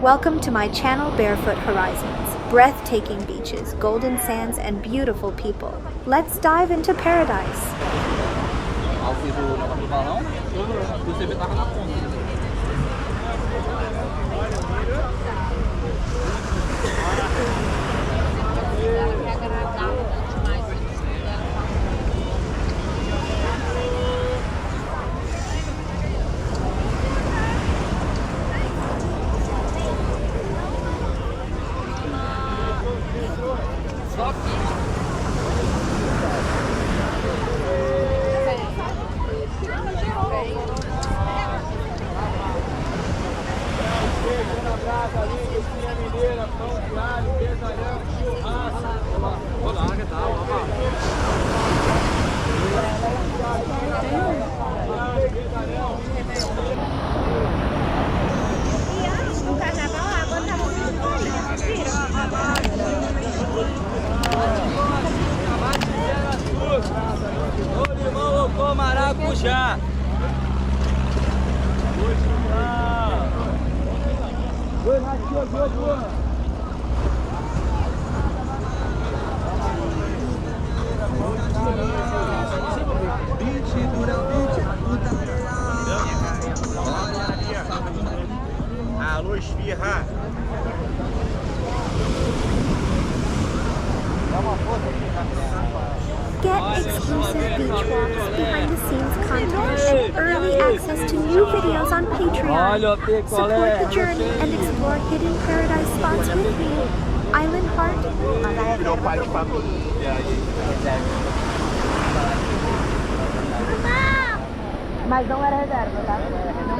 Welcome to my channel, Barefoot Horizons. Breathtaking beaches, golden sands, and beautiful people. Let's dive into paradise. Maracujá. Alô, esfirra. Get exclusive beach walks, behind-the-scenes content, and early access to new videos on Patreon. Support the journey and explore hidden paradise spots with me. Island Heart. Mas não era reserva, tá?